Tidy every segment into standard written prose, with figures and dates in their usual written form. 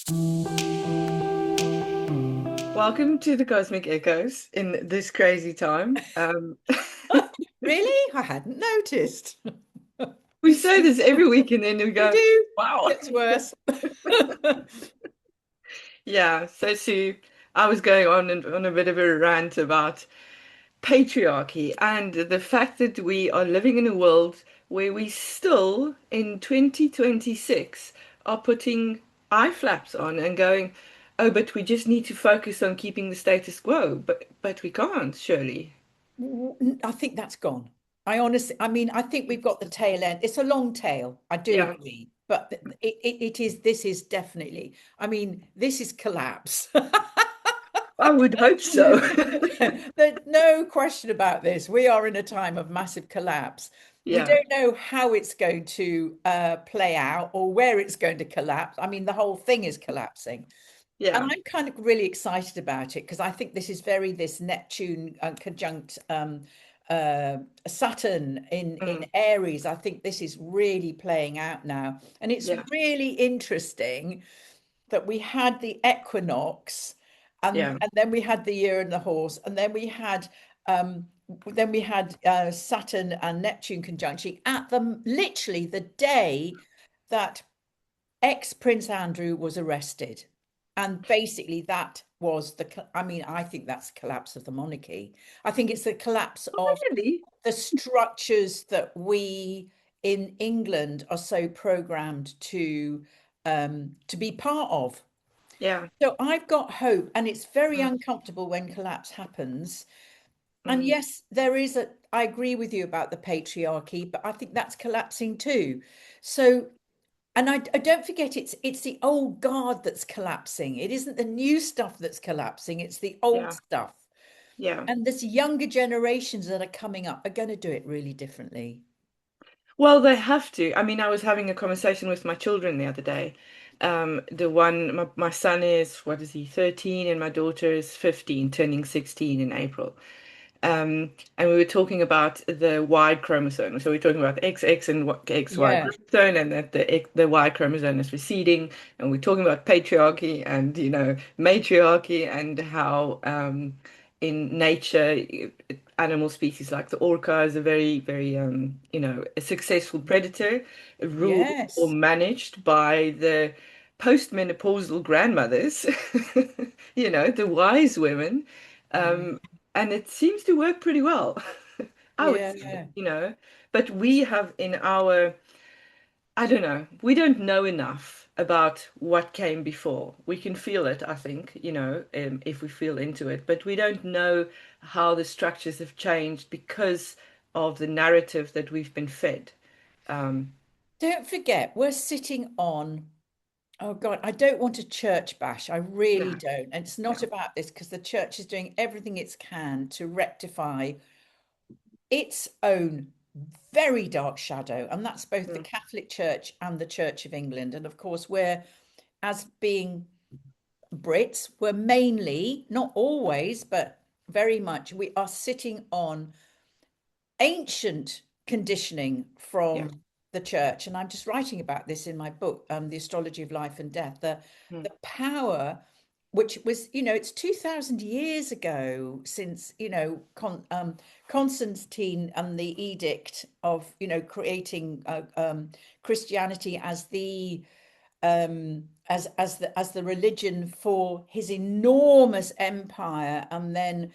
Welcome to the Cosmic Echoes in this crazy time. Really? I hadn't noticed. We say this every week and then we We go, do. wow. Gets worse. Yeah, so Sue, I was going on a bit of a rant about patriarchy and the fact that we are living in a world where we still, in 2026, are putting eye flaps on and going, oh, but we just need to focus on keeping the status quo. But we can't, surely. I think that's gone. I think we've got the tail end. It's a long tail. I do Yeah, agree. But this is definitely, this is collapse. I would hope so. There's no question about this. We are in a time of massive collapse. We Yeah. don't know how it's going to play out or where it's going to collapse. I mean, the whole thing is collapsing. And Yeah, I'm kind of really excited about it because I think this is this Neptune conjunct Saturn in mm, Aries. I think this is really playing out now. And it's yeah, really interesting that we had the equinox yeah, and then we had the year and the horse and um then we had Saturn and Neptune conjunction at the literally the day that ex-Prince Andrew was arrested. And basically that was I think that's the collapse of the monarchy. I think it's the collapse of really. the structures that we in England are so programmed to be part of. Yeah, So I've got hope, and it's very mm, uncomfortable when collapse happens. And mm, yes, I agree with you about the patriarchy, but I think that's collapsing too. So, and I don't forget it's the old guard that's collapsing. It isn't the new stuff that's collapsing, it's the old yeah, stuff. yeah. And this younger generations that are coming up are going to do it really differently. Well, they have to. I mean, I was having a conversation with my children the other day. My son is, what is he, 13, and my daughter is 15, turning 16 in April. And we were talking about the Y chromosome. So we're talking about XX and XY Yeah. chromosome, and that the Y chromosome is receding. And we're talking about patriarchy and, matriarchy and how in nature, animal species like the orca is a very, very, a successful predator, ruled or Yes. managed by the postmenopausal grandmothers, the wise women. Yeah. Um, and it seems to work pretty well, I would say, Yeah. but we have in I don't know, we don't know enough about what came before. We can feel it, I think, if we feel into it, but we don't know how the structures have changed because of the narrative that we've been fed. Um, Don't forget, we're sitting on, oh God, I don't want to church bash. I really no, don't. And it's not no, about this because the church is doing everything it can to rectify its own very dark shadow. And that's both the mm, Catholic Church and the Church of England. And of course, as being Brits, we're mainly, not always, but very much, we are sitting on ancient conditioning yeah, from the church. And I'm just writing about this in my book, The Astrology of Life and Death, mm, the power, which was, it's 2000 years ago since, Constantine and the edict of, creating Christianity as the as the religion for his enormous empire, and then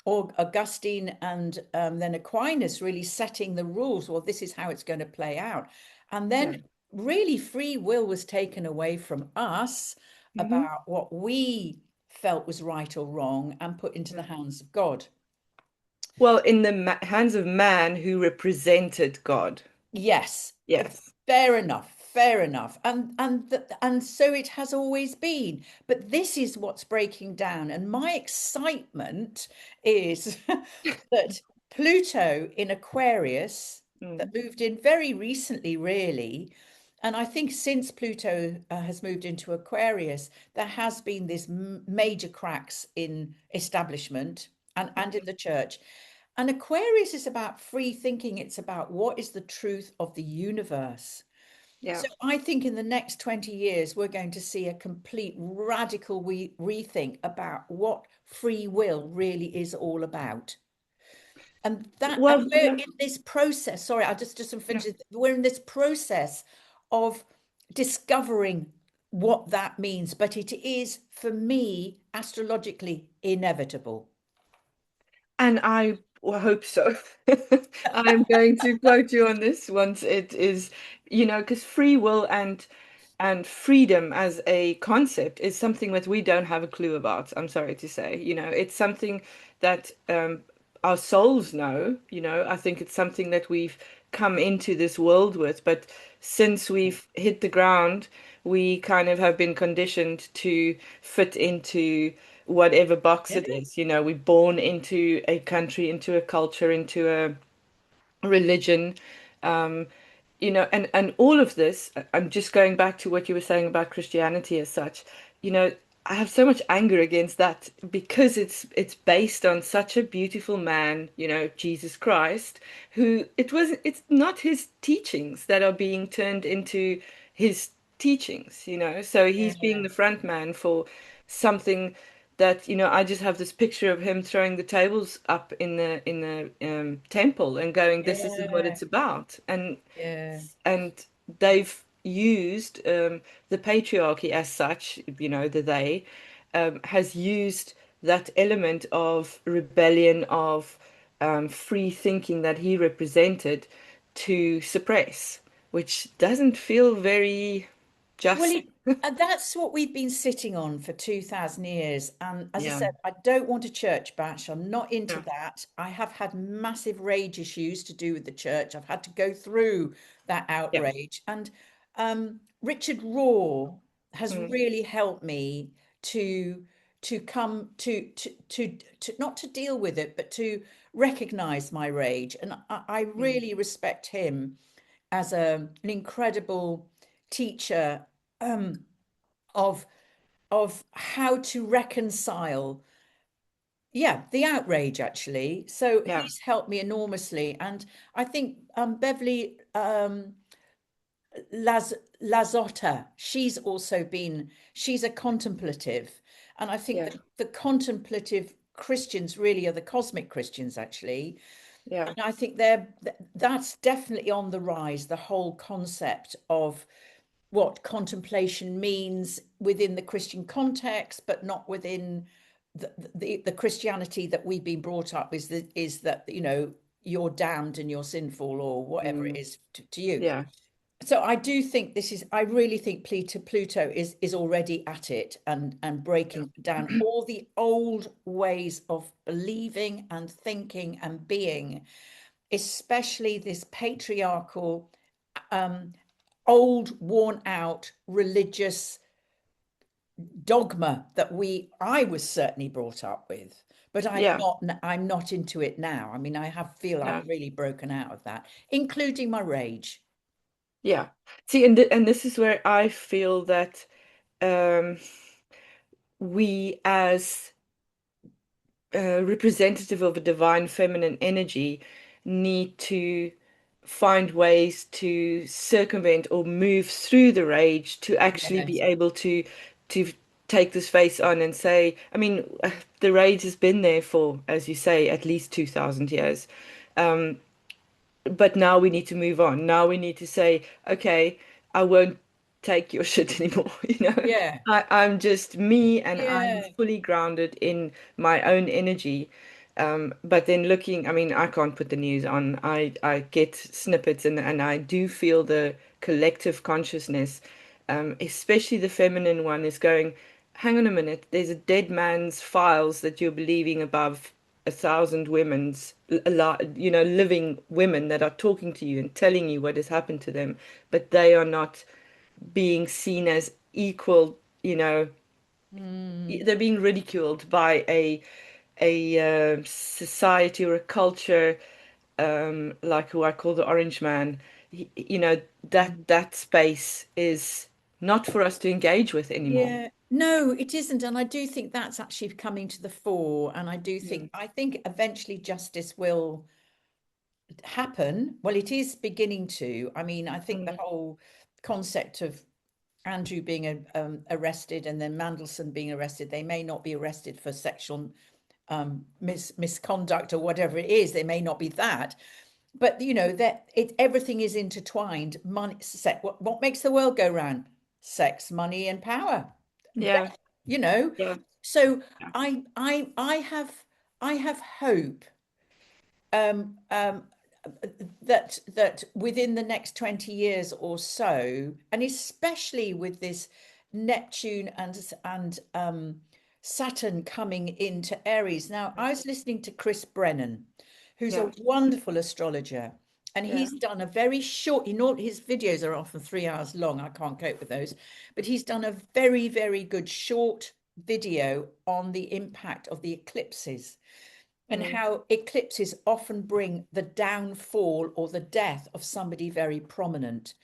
or Augustine and then Aquinas really setting the rules. Well, this is how it's going to play out. And yeah. then really free will was taken away from us Hmm. about what we felt was right or wrong and put into the hands of God. Well, in the hands of man who represented God. Yes, Yes. fair enough, fair enough. And so it has always been. But this is what's breaking down. And my excitement is that Pluto in Aquarius, that Mm, moved in very recently, really. And I think since Pluto has moved into Aquarius, there has been this major cracks in establishment and in the church. And Aquarius is about free thinking. It's about what is the truth of the universe. Yeah. So I think in the next 20 years, we're going to see a complete radical rethink about what free will really is all about. And Well, we're yeah, in this process. Sorry, I just yeah. finish. We're in this process of discovering what that means, but it is for me astrologically inevitable. And I hope so. I am going to quote you on this once it is, because free will and freedom as a concept is something that we don't have a clue about. I'm sorry to say. It's something that our souls know. I think it's something that we've come into this world with, but since we've hit the ground, we kind of have been conditioned to fit into whatever box Yeah, it is. We're born into a country, into a culture, into a religion. Um, and all of this, I'm just going back to what you were saying about Christianity as such. You know, I have so much anger against that because it's based on such a beautiful man, Jesus Christ, who it's not his teachings that are being turned into his teachings. So he's being yeah, the front man for something that I just have this picture of him throwing the tables up in the temple and going, this is what yeah, it's about. yeah. And they've used the patriarchy as such, the they has used that element of rebellion, of free thinking that he represented to suppress, which doesn't feel very Well, just. that's what we've been sitting on for 2000 years. And as I Yeah, said, I don't want a church bash. I'm not into yeah, that. I have had massive rage issues to do with the church. I've had to go through that yeah, outrage. And Richard Raw has mm, really helped me to come to not to deal with it, but to recognize my rage. And I mm, really respect him as an incredible teacher um, of how to reconcile, yeah, the outrage actually. So yeah, he's helped me enormously, and I think Beverly Laz Lazotta, she's a contemplative, and I think yeah, that the contemplative Christians really are the cosmic Christians actually. yeah, And I think that's definitely on the rise, the whole concept of what contemplation means within the Christian context, but not within the Christianity that we've been brought up is that you're damned and you're sinful or whatever it mm, is to you. yeah, So I do think I really think Pluto is already at it and breaking down yeah, all the old ways of believing and thinking and being, especially this patriarchal, um, old, worn out religious dogma that I was certainly brought up with. But yeah, I'm not into it now. I mean, feel I've yeah. really broken out of that, including my rage. Yeah. See, and this is where I feel that um, we, as representative of a divine feminine energy, need to find ways to circumvent or move through the rage to actually be Yes. able to take this face on and say, I mean, the rage has been there for, as you say, at least 2000 years. Um, but now we need to move on. Now we need to say, okay, I won't take your shit anymore. Yeah. I'm just me and I'm Yeah. fully grounded in my own energy. But then looking, I mean, I can't put the news on. I get snippets and I do feel the collective consciousness, especially the feminine one, is going, hang on a minute, there's a dead man's files that you're believing above 1,000 women's, living women that are talking to you and telling you what has happened to them, but they are not being seen as equal, Mm. they're being ridiculed by a society or a culture, like who I call the Orange Man. That space is not for us to engage with anymore. Yeah, no, it isn't. And I do think that's actually coming to the fore. And Mm, I think eventually justice will happen. Well, it is beginning to. I mean, I think the mm, whole concept of Andrew being arrested and then Mandelson being arrested. They may not be arrested for sexual misconduct or whatever it is. They may not be that, but you know that everything is intertwined. Money, sex, what makes the world go round? Sex, money, and power. Yeah. You know, Yeah. so Yeah. I have hope um, um, that within the next 20 years or so, and especially with this Neptune and Saturn coming into Aries. Now, I was listening to Chris Brennan, who's a Yeah. wonderful astrologer, and Yeah. he's done a very short, you know, his videos are often 3 hours long. I can't cope with those, but he's done a very, very good short video on the impact of the eclipses and Mm. how eclipses often bring the downfall or the death of somebody very prominent.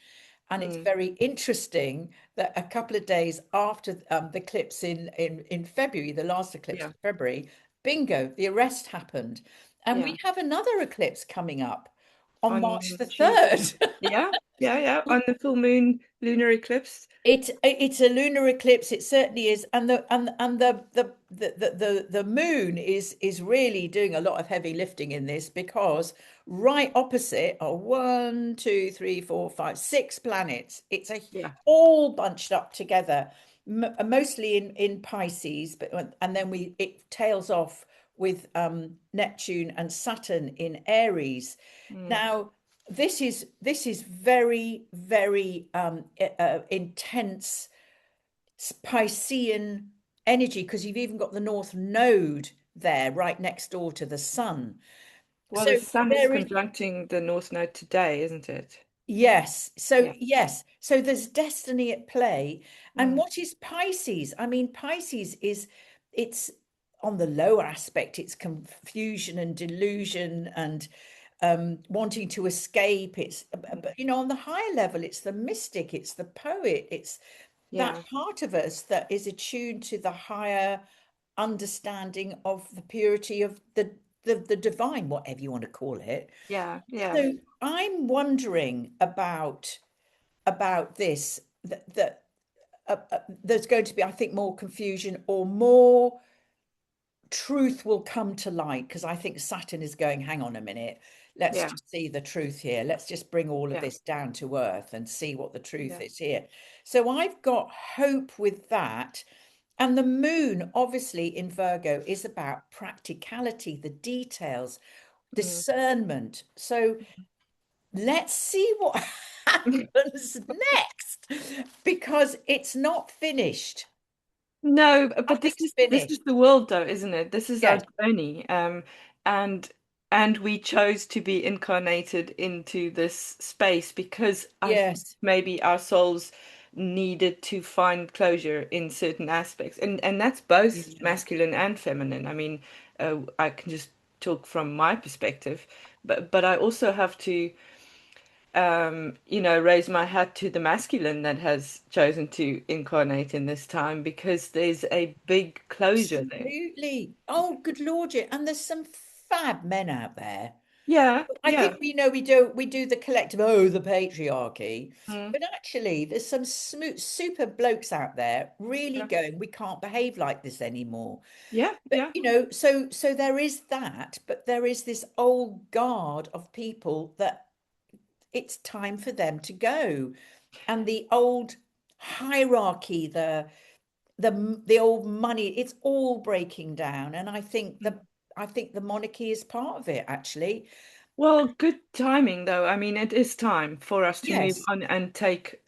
And it's Mm. very interesting that a couple of days after the eclipse in February, the last eclipse Yeah. of February, bingo, the arrest happened. And we Yeah. have another eclipse coming up on March On the Tuesday. 3rd. Yeah. Yeah. Yeah. On the full moon lunar eclipse. It's a lunar eclipse. It certainly is, and the moon is really doing a lot of heavy lifting in this because right opposite are one, two, three, four, five, six planets. It's a Yeah. all bunched up together, mostly in Pisces, but and then we it tails off with Neptune and Saturn in Aries. Mm. Now this is very very intense Piscean energy because you've even got the North Node there right next door to the Sun. Well, So the sun is there is conjuncting the North Node today, isn't it? yes. So Yeah. yes. So there's destiny at play. And Mm. what is Pisces? I mean, Pisces is it's on the lower aspect, it's confusion and delusion and wanting to escape. It's but you know, on the higher level, it's the mystic, it's the poet, it's that Yeah. part of us that is attuned to the higher understanding of the purity of the divine, whatever you want to call it. Yeah. Yeah. So I'm wondering about this that there's going to be, I think, more confusion or more truth will come to light because I think Saturn is going, hang on a minute, let's Yeah. just see the truth here. Let's just bring all of Yeah. this down to earth and see what the truth Yeah. is here. So I've got hope with that. And the moon, obviously, in Virgo is about practicality, the details, Mm. discernment. So let's see what happens next because it's not finished. No, but Nothing's this finished. is the world though, isn't it? This is our Yes, journey. And and we chose to be incarnated into this space because I think yes, maybe our souls needed to find closure in certain aspects. And that's both yeah. masculine and feminine. I mean, I can just talk from my perspective, but I also have to raise my hat to the masculine that has chosen to incarnate in this time because there's a big closure there. Absolutely. Oh, good Lord, yeah. And there's some fab men out there. Yeah, I yeah. think we do the collective, oh, the patriarchy. Mm, But actually, there's some smooth, super blokes out there really yeah, going, we can't behave like this anymore. yeah, But yeah. so there is that, but there is this old guard of people that it's time for them to go. And the old hierarchy, the old money, it's all breaking down. And I think the monarchy is part of it, actually. Well, good timing though. I mean, it is time for us to move Yes, on and take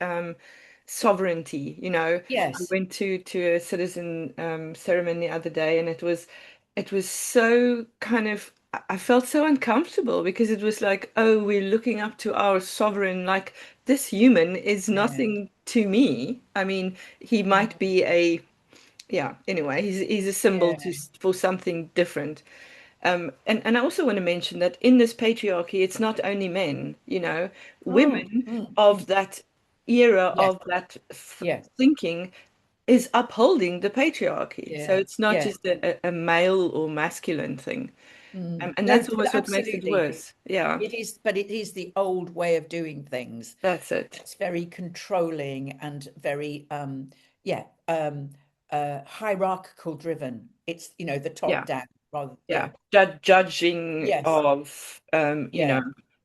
sovereignty. I yes, went to a citizen ceremony the other day, and it was so kind of I felt so uncomfortable because it was like, oh, we're looking up to our sovereign, like this human is yeah, nothing to me. I mean, he might mm, be a yeah. Anyway, he's a symbol yeah, for something different. And I also want to mention that in this patriarchy, it's not only men, mm, women mm, of mm. that era Yes, of that yes, thinking is upholding the patriarchy. So yeah, it's not yeah, just a male or masculine thing. And No, that's always what makes it absolutely. worse. Yeah, It is, but it is the old way of doing things. that's it. It's very controlling and very, yeah, hierarchical driven. It's, the top Yeah, down rather, yeah, yeah. Judging yes, of, yeah.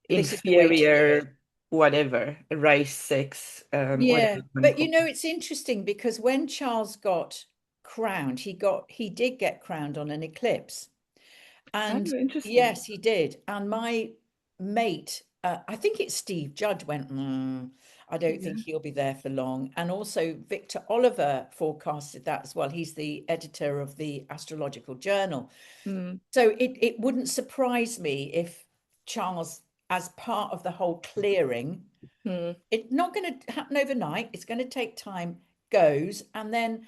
This is the way to do it. inferior, whatever, race, sex, whatever Yeah, you want to but call it's interesting because when Charles got crowned, he did get crowned on an eclipse. it. And Oh, interesting. yes, he did. And my mate, I think it's Steve Judge, went, I don't think Yeah. he'll be there for long. And also Victor Oliver forecasted that as well. He's the editor of the Astrological Journal. Mm, So it wouldn't surprise me if Charles, as part of the whole clearing, mm, it's not going to happen overnight. It's going to take time, goes, and then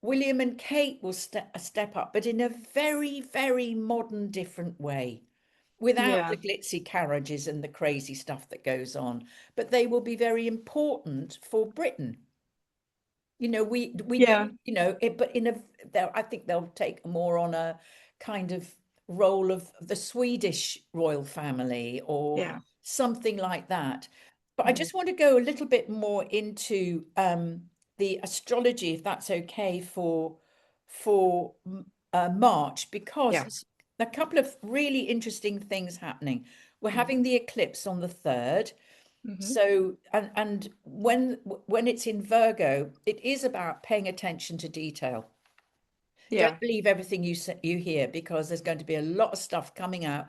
William and Kate will step up, but in a very, very modern, different way, without yeah, the glitzy carriages and the crazy stuff that goes on. But they will be very important for Britain. We yeah, don't, but I think they'll take more on a kind of role of the Swedish royal family or yeah. something like that. But I Mhm. just want to go a little bit more into the astrology, if that's okay, for March, because Yeah. there's a couple of really interesting things happening. We're Mm, having the eclipse on the 3rd. mhm. So, and when it's in Virgo, it is about paying attention to detail. Don't Yeah, believe everything you hear, because there's going to be a lot of stuff coming out,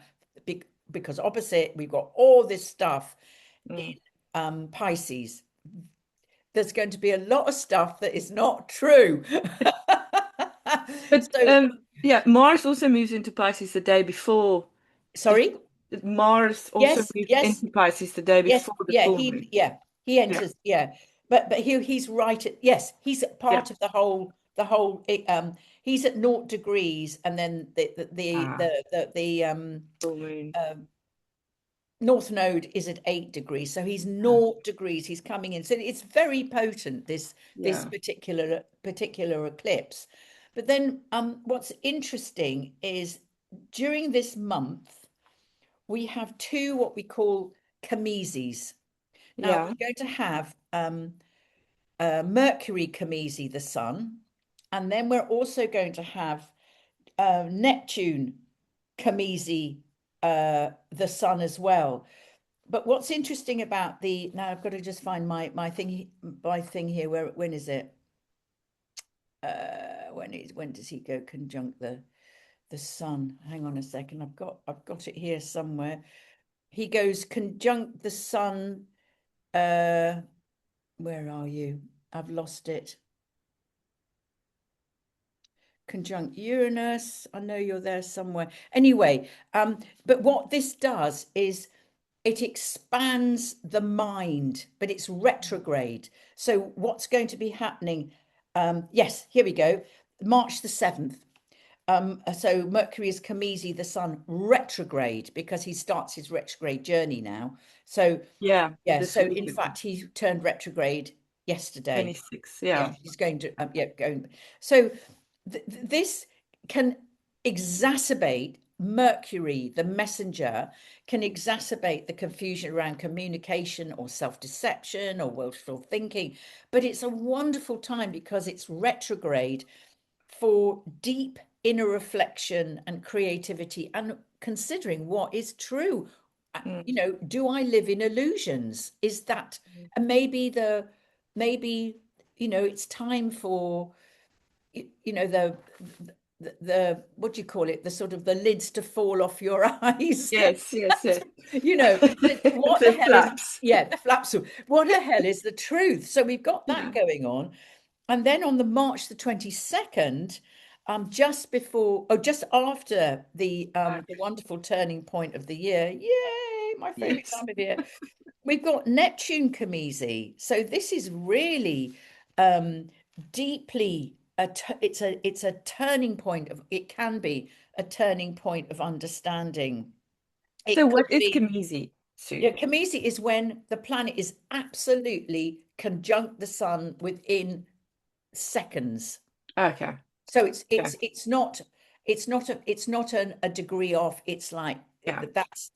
because opposite we've got all this stuff mm. in Pisces. There's going to be a lot of stuff that is not true. But So, yeah, Mars also moves into Pisces the day before. Is sorry. Mars also Yes, moves yes. into Pisces the day Yes, before the yeah, full he moon. yeah, he Yeah, enters, yeah. But he's right at, yes, he's yeah. part of the whole he's at 0 degrees, and then Ah, the full moon. um North Node is at 8 degrees, so he's Ah, 0 degrees, he's coming in. So it's very potent, this yeah, particular eclipse. But then what's interesting is during this month we have two what we call chemeses. Now, yeah, we're going to have Mercury Camisi, the Sun, and then we're also going to have Neptune Camisi, the Sun as well. But what's interesting about now I've got to just find my thing here. When is it? When does he go conjunct the Sun? Hang on a second. I've got it here somewhere. He goes conjunct the Sun. Where are you? I've lost it. Conjunct Uranus. I know you're there somewhere. Anyway, but what this does is it expands the mind, but it's retrograde. So what's going to be happening? Yes, here we go. March the 7th. So Mercury is Camisi, the Sun, retrograde, because he starts his retrograde journey now. So yeah. yeah, This so week, in fact, he turned retrograde yesterday. 26. Yeah, Yeah, he's going to yeah, going. So this can exacerbate Mercury, the messenger, can exacerbate the confusion around communication or self-deception or wishful thinking. But it's a wonderful time because it's retrograde for deep inner reflection and creativity and considering what is true. mm, Do I live in illusions? Is that, and maybe it's time for the what do you call it, the sort of the lids to fall off your eyes. yes, yes, yes. What the The hell is, flaps. yeah, the flaps, what the hell is the truth? So we've got that Yeah. going on. And then on the March the 22nd, just before, oh, just after the wonderful turning point of the year, yay, my favorite Yes. time of year, we've got Neptune Camisi. So this is really um, deeply it's a turning point of, it can be a turning point of understanding. So It could what is be, Kamizi, Sue? yeah, Camisi is when the planet is absolutely conjunct the sun within seconds. Okay. So it's Okay. it's it's not it's not a degree off. It's like Yeah. that's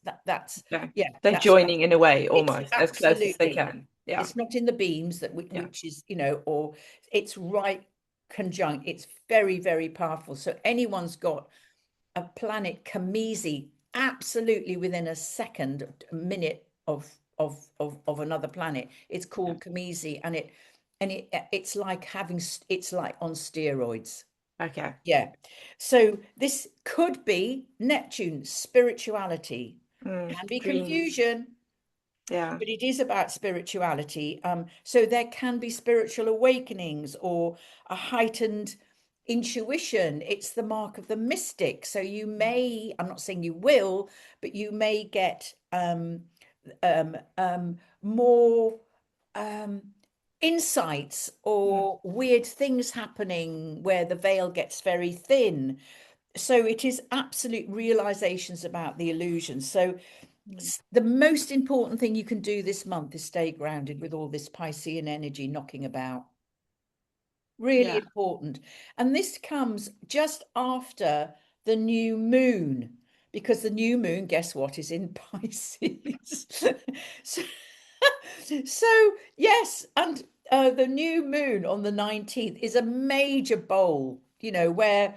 Okay. yeah, They're that's right. joining in a way, It's almost as close as they absolutely, can. Yeah. it's not in the beams that Yeah. which is, or it's right conjunct. It's very, very powerful. So anyone's got a planet Cazimi absolutely within a second, a minute of another planet. It's Yeah. called Cazimi, and it's like it's like on steroids. Okay. Yeah. So this could be Neptune, spirituality. Can be Dreams. confusion, Yeah. but it is about spirituality. So there can be spiritual awakenings or a heightened intuition. It's the mark of the mystic. So you may, I'm not saying you will, but you may get more um, insights Mm. or weird things happening where the veil gets very thin. So it is absolute realizations about the illusion. So Mm. the most important thing you can do this month is stay grounded with all this Piscean energy knocking about. Really Yeah. important. And this comes just after the new moon, because the new moon, guess what, is in Pisces. so, so, yes, and the new moon on the 19th is a major bowl, where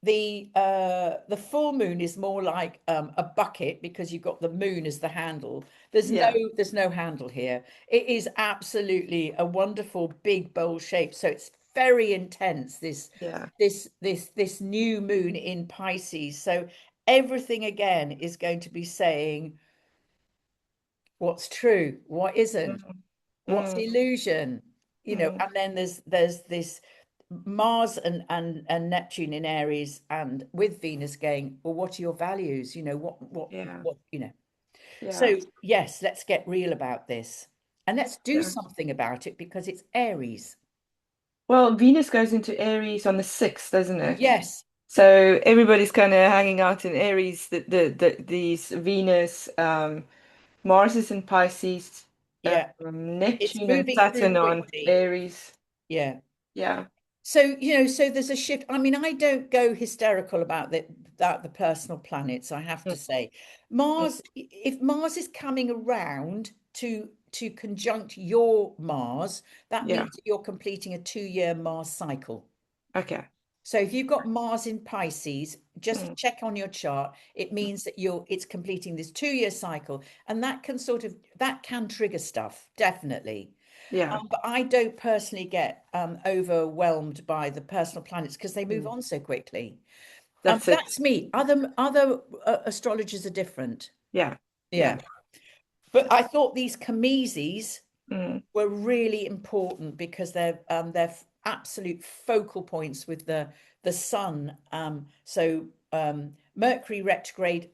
the full moon is more like a bucket because you've got the moon as the handle. Yeah. There's no handle here. It is absolutely a wonderful big bowl shape. So it's very intense, Yeah. this new moon in Pisces. So everything again is going to be saying what's true, what isn't, Mm. what's Mm. illusion, Mm. and then there's this Mars and Neptune in Aries, and with Venus going, well, what are your values? Yeah. What. Yeah. So yes, let's get real about this, and let's do Yeah. something about it because it's Aries. Well, Venus goes into Aries on the 6th, doesn't it? Yes, So everybody's kind of hanging out in Aries. These Venus, Mars is in Pisces, yeah, it's Neptune and moving through Saturn on quickly. Aries. Yeah. Yeah. So, so there's a shift. I mean, I don't go hysterical about the personal planets, I have Mm. to say. Mm. If Mars is coming around to conjunct your Mars, that Yeah. means that you're completing a 2-year Mars cycle. Okay. So if you've got Mars in Pisces, just Mm. check on your chart. It means that it's completing this 2-year cycle, and that can trigger stuff, definitely. Yeah. But I don't personally get overwhelmed by the personal planets because they move Mm. on so quickly. That's it. That's me. Other astrologers are different. Yeah. Yeah. Yeah. But I thought these Camises Mm. were really important because they're absolute focal points with the sun. Mercury retrograde,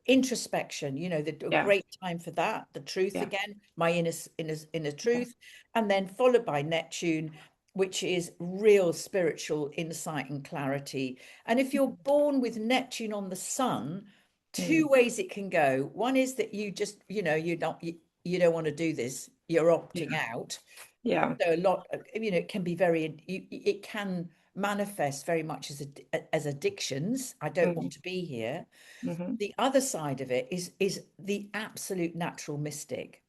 introspection, a Yeah. great time for that, the truth Yeah. again, my inner Yeah. truth, and then followed by Neptune, which is real spiritual insight and clarity. And if you're born with Neptune on the sun, Mm. two ways it can go. One is that you just, you don't want to do this, you're opting Yeah. out. Yeah. So a lot, it can be it can manifest very much as addictions. I don't Mm. want to be here. Hmm. The other side of it is the absolute natural mystic,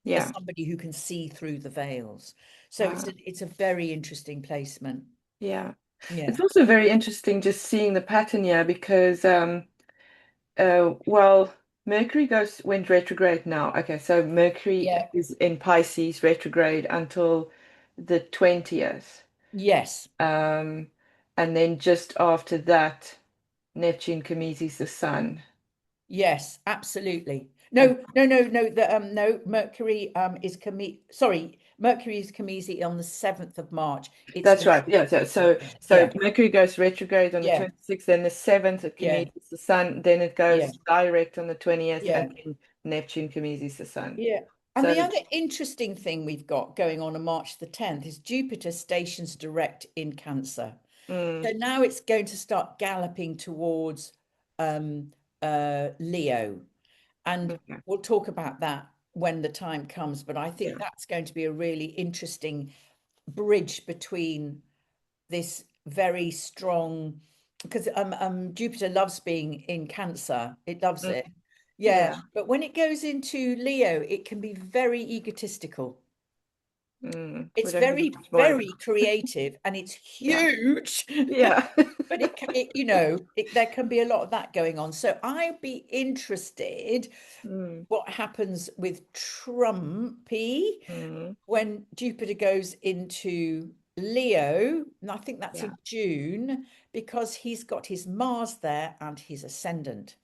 for Yeah. somebody who can see through the veils. So Uh, it's a very interesting placement. yeah. Yeah. It's also very interesting just seeing the pattern here because well, went retrograde now. Okay, so Mercury Yeah. is in Pisces retrograde until the 20th. Yes. Um, and then just after that, Neptune cometes the sun. Yes, absolutely. And No. No, Mercury is Mercury is Camisi on the 7th of March. It's that's the right. Yeah. So yeah, Mercury goes retrograde on the yeah, 26th, then the 7th it yeah, cometes the sun, then it yeah, goes direct on the 20th, and yeah. then Neptune cometes the sun. Yeah. And So the other interesting thing we've got going on March the 10th is Jupiter stations direct in Cancer. mm, So now it's going to start galloping towards um, Leo. And okay. we'll talk about that when the time comes. But I think Yeah. that's going to be a really interesting bridge between this very strong because Jupiter loves being in Cancer. It loves it. Mm, Yeah, yeah. but when it goes into Leo, it can be very egotistical. We It's don't know very, much more about. very creative, and it's Yeah. huge. Yeah. But there can be a lot of that going on. So I'd be interested Mm, what happens with Trumpy mm, when Jupiter goes into Leo, and I think that's yeah. in June because he's got his Mars there and his ascendant.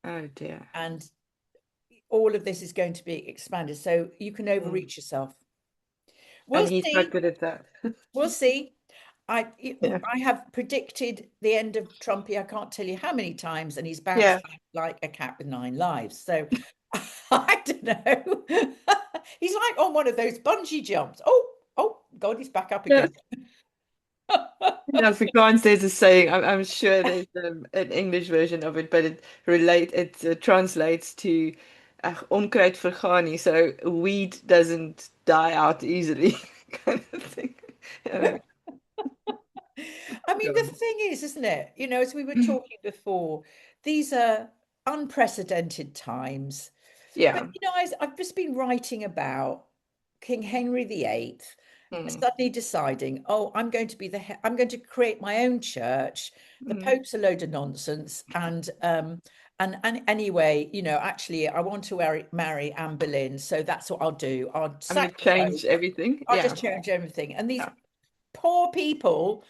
Oh dear. And all of this is going to be expanded. So you can Mm. overreach yourself. And We'll he's not see. good at that. We'll see. I Yeah. I have predicted the end of Trumpy. I can't tell you how many times, and he's bounced Yeah. back like a cat with nine lives. So I don't know. He's like on one of those bungee jumps. Oh God, he's back up Yeah. again. In Afrikaans, there's a saying. I'm sure there's an English version of it, but it translates to onkruid vergaan nie, so weed doesn't die out easily, kind of thing. Yeah. I mean, the thing is, isn't it? As we were talking before, these are unprecedented times. But Yeah. I've just been writing about King Henry VIII Mm, suddenly deciding, oh, I'm going to create my own church. The mm. Pope's a load of nonsense, and anyway, actually, I want to marry Anne Boleyn, so that's what I'll do. I'll I'm gonna sack the change Pope. everything. I'll just Yeah. change everything. And these Yeah. poor people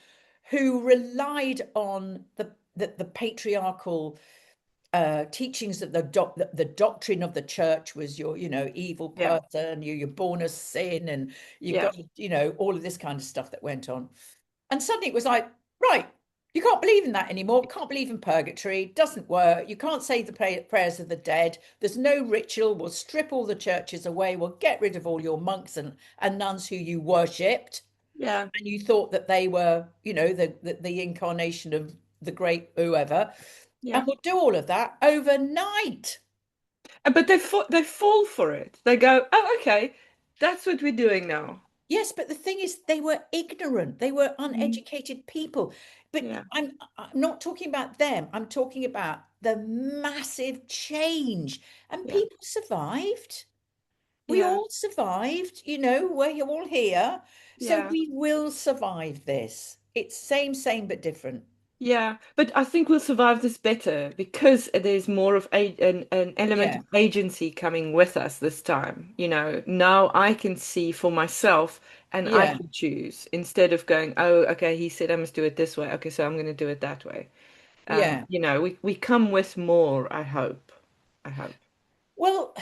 who relied on the patriarchal teachings that the doctrine of the church was your evil Yeah. person, you're born of sin, and you've Yeah. got all of this kind of stuff that went on. And suddenly it was like, right, you can't believe in that anymore, can't believe in purgatory, doesn't work, you can't say the prayers of the dead, there's no ritual, we'll strip all the churches away, we'll get rid of all your monks and nuns who you worshipped, Yeah. and you thought that they were, the incarnation of the great whoever, and Yeah. we'll do all of that overnight. But they fall for it. They go, oh, okay, that's what we're doing now. Yes, but the thing is, they were ignorant. They were Mm. uneducated people. But Yeah. I'm not talking about them. I'm talking about the massive change. And Yeah. people survived. We Yeah. all survived. We're all here. So Yeah. we will survive this. It's same, but different. Yeah, but I think we'll survive this better because there's more of an element Yeah, of agency coming with us this time. Now I can see for myself and I yeah, can choose instead of going, oh, okay, he said I must do it this way. Okay, so I'm going to do it that way. yeah. We come with more, I hope. I hope. Well,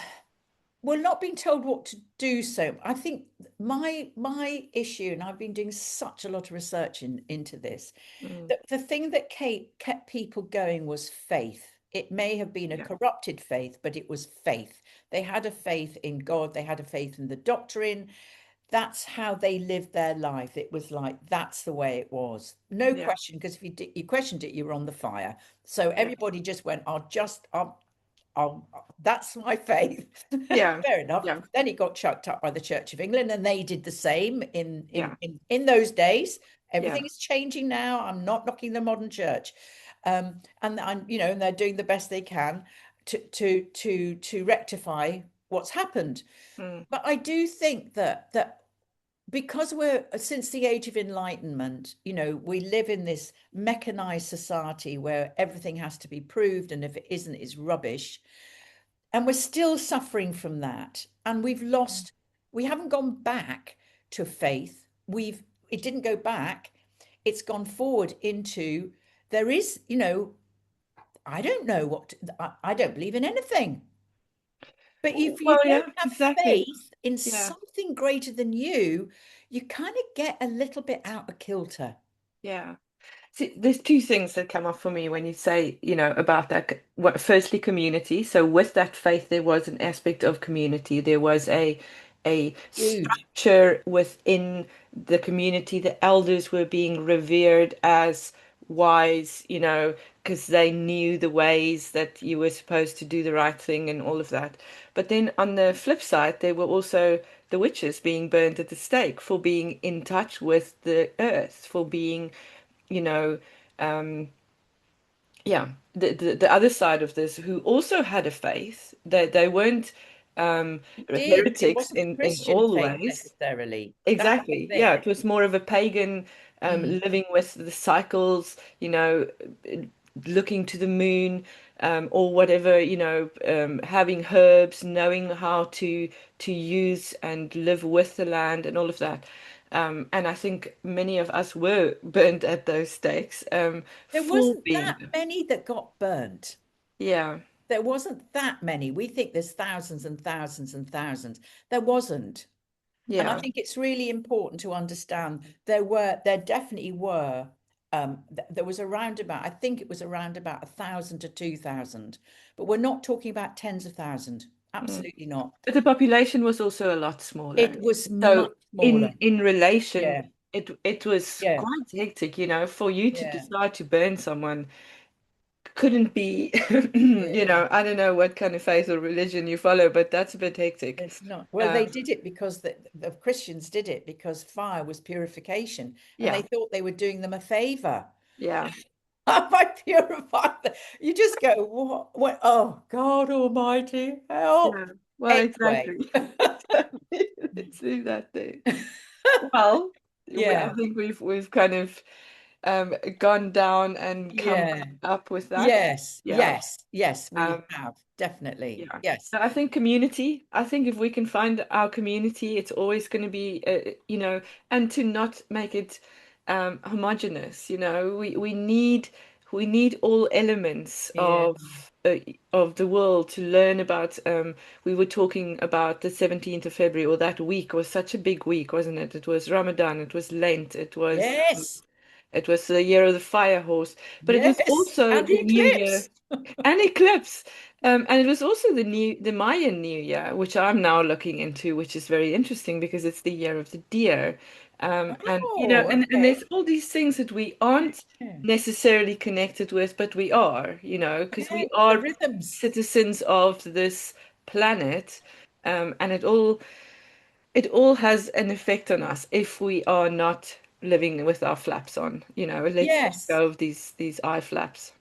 we're not being told what to do. So I think my issue, and I've been doing such a lot of research into this, Mm, that the thing that kept people going was faith. It may have been a yeah, corrupted faith, but it was faith. They had a faith in God, they had a faith in the doctrine. That's how they lived their life. It was like that's the way it was, no yeah, question, because if you questioned it, you were on the fire. So yeah, everybody just went, I'll that's my faith. yeah, Fair enough. yeah, Then it got chucked up by the Church of England, and they did the same in yeah, those days. yeah. Everything is changing now. I'm not knocking the modern church, and they're doing the best they can to rectify what's happened. Mm, But I do think that because we're since the age of enlightenment, we live in this mechanized society where everything has to be proved, and if it isn't, it's rubbish. And we're still suffering from that. And we haven't gone back to faith. It didn't go back, it's gone forward into there is, I don't know I don't believe in anything. But if you well, don't yeah, have exactly. faith in Yeah. something greater than you kind of get a little bit out of kilter. Yeah. See, there's two things that come up for me when you say, about that. Firstly, community. So with that faith, there was an aspect of community. There was a Huge. structure within the community. The elders were being revered as wise, because they knew the ways that you were supposed to do the right thing and all of that. But then on the flip side, there were also the witches being burned at the stake for being in touch with the earth, for being you know, yeah, the other side of this, who also had a faith, they weren't It did. It heretics wasn't in Christian all faith ways. necessarily. That's the Exactly. Yeah, thing. it was more of a pagan Mm. living with the cycles, looking to the moon, or whatever, having herbs, knowing how to use and live with the land and all of that. And I think many of us were burnt at those stakes, There for wasn't being, that many that got burnt. yeah, There wasn't that many. We think there's thousands and thousands and thousands. There wasn't. And I yeah. think it's really important to understand there definitely were, there was around about, I think it was around about 1,000 to 2,000, but we're not talking about tens of thousands. Mm. Absolutely not. But the population was also a lot smaller. It was much So smaller. in relation, Yeah, it was yeah, quite hectic, for you to yeah, decide to burn someone couldn't be, yeah. I don't know what kind of faith or religion you follow, but that's a bit hectic. It's not. Well, Um, they did it because the Christians did it because fire was purification, and they yeah, thought they were doing them a favor. yeah, By purifying them. You just go, what? What? Oh, God Almighty, yeah. help. Well, Anyway. exactly. Let's leave that there. Well, I Yeah, think we've kind of gone down and come yeah. back up with that. Yes, Yeah. yes, yes, we Um, have, definitely. Yeah. Yes. So I think community, I think if we can find our community, it's always going to be, and to not make it homogeneous, we need all elements Yeah. of the world to learn about. We were talking about the 17th of February, or that week was such a big week, wasn't it? It was Ramadan, it was Lent, Yes. it was the year of the fire horse, but it was Yes. also And the the new year. eclipse. An eclipse. And it was also the Mayan New Year, which I'm now looking into, which is very interesting because it's the year of the deer. And Oh, and okay. there's all these things that we aren't Yeah. necessarily connected with, but we are, because Yeah. we The are rhythms. citizens of this planet. And it all has an effect on us if we are not living with our flaps on, let's let Yes. go of these eye flaps.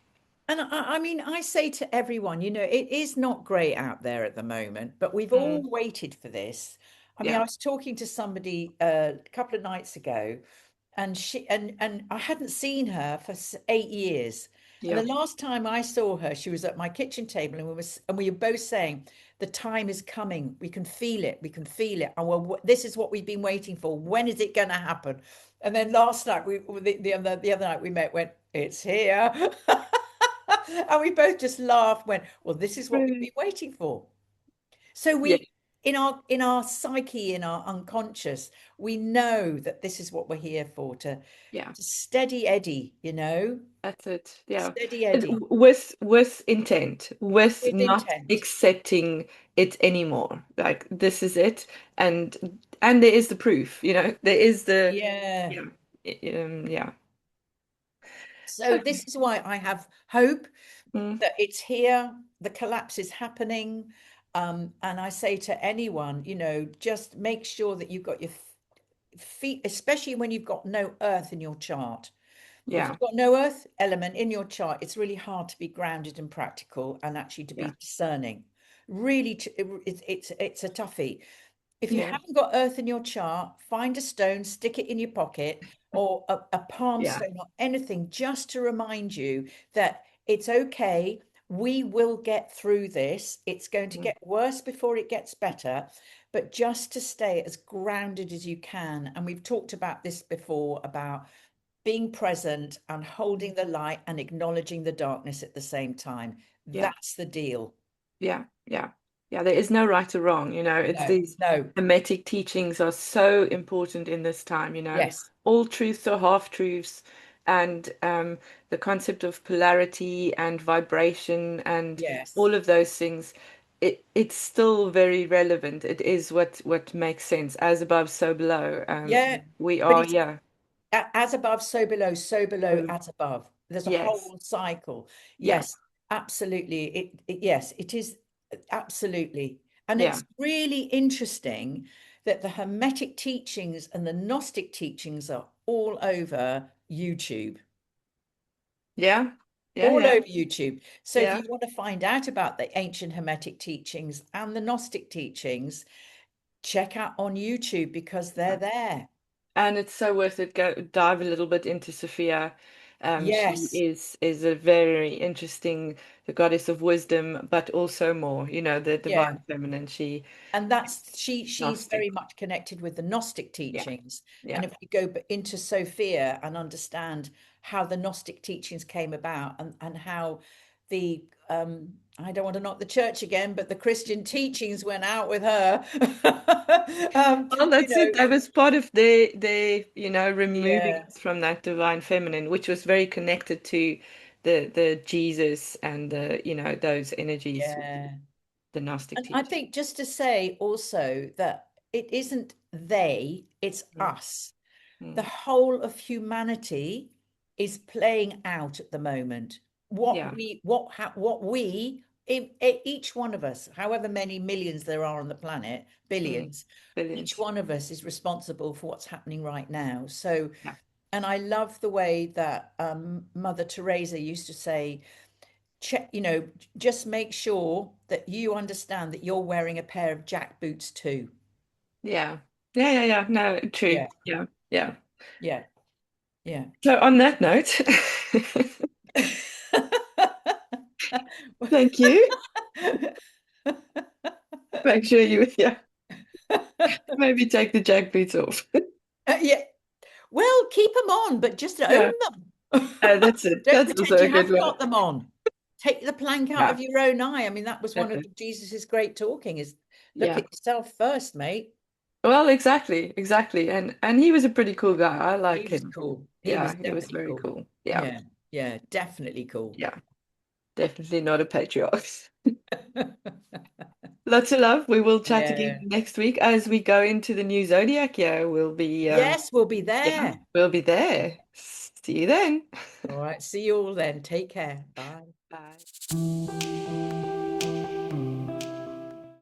And I mean, I say to everyone, it is not great out there at the moment, but we've all Mm, waited for this. I mean, I yeah, was talking to somebody a couple of nights ago, and and I hadn't seen her for 8 years. And the yeah. last time I saw her, she was at my kitchen table, and we were both saying, "The time is coming. We can feel it. We can feel it. And well, this is what we've been waiting for. When is it going to happen?" And then last night, the other night we met, went, "It's here." And we both just laughed, went, well, this is what we've Really? been waiting for. So Yeah, in our psyche, in our unconscious, we know that this is what we're here for, yeah, to steady Eddie, that's it. Yeah. steady And Eddie with intent, with with not intent. accepting it anymore. Like this is it, and and there is the proof, there is the Yeah. yeah, yeah. So this is why I have hope Mm, that it's here, the collapse is happening. And I say to anyone, just make sure that you've got your feet, especially when you've got no earth in your chart. If yeah, you've got no earth element in your chart, it's really hard to be grounded and practical and actually to yeah, be discerning. Really, it's a toughie. If you yeah, haven't got earth in your chart, find a stone, stick it in your pocket, or a palm yeah, stone or anything, just to remind you that it's okay. We will get through this. It's going to mm, get worse before it gets better, but just to stay as grounded as you can. And we've talked about this before, about being present and holding the light and acknowledging the darkness at the same time. yeah. That's the deal. Yeah, yeah, yeah. There is no right or wrong, It's No, these no, hermetic teachings are so important in this time. yes, All truths are half truths, and the concept of polarity and vibration and yes. all of those things, it's still very relevant. It is what makes sense. As above, so below. Yeah, We but are, it's yeah. as above, so below, So, as above. There's a yes, whole cycle. yeah, Yes, absolutely. Yes, it is absolutely. And yeah, it's really interesting that the Hermetic teachings and the Gnostic teachings are all over YouTube. yeah. Yeah, all yeah, over YouTube. So if yeah. you want to find out about the ancient Hermetic teachings and the Gnostic teachings, check out on YouTube because they're Yeah. there. And it's so worth it. Go dive a little bit into Sophia. She Yes. is a very interesting, the goddess of wisdom, but also more, the Yeah. divine feminine. She And that's she's Gnostic. very much connected with the Gnostic Yeah, teachings. And yeah. if you go into Sophia and understand how the Gnostic teachings came about, and how the I don't want to knock the church again, but the Christian teachings went out with her. Well, You that's it. know, That was part of their removing yeah, us from that divine feminine, which was very connected to the Jesus and those energies, yeah. the Gnostic And I teaching. think just to say also that it isn't they, it's Mm, us. The mm. whole of humanity is playing out at the moment. Yeah. Each one of us, however many millions there are on the planet, Mm. billions, each Brilliant. one of us is responsible for what's happening right now. So, Yeah. and I love the way that Mother Teresa used to say, check, just make sure that you understand that you're wearing a pair of jack boots too. Yeah. Yeah, yeah, yeah. No, true. Yeah, Yeah, yeah. yeah, yeah. So on that note, thank you. Make sure yeah, maybe take the jackboots off. Yeah. Well, keep them on, but just own Yeah. them. That's it. Don't That's also pretend a you good haven't one. got them on. Take the plank out Yeah. of your own eye. I mean, that was one That's of it. Jesus's great talking is look Yeah. at yourself first, mate. Well, exactly, exactly. And he was a pretty cool guy. I He like was him. cool. He was Yeah, he was definitely very cool. cool. Yeah. Yeah, yeah, definitely cool. Yeah. Definitely not a patriarch. Lots of love. We will chat again Yeah. next week as we go into the new zodiac year. We'll be Yes, we'll be yeah, there. we'll be there. See you then. All right. See you all then. Take care. Bye. Bye.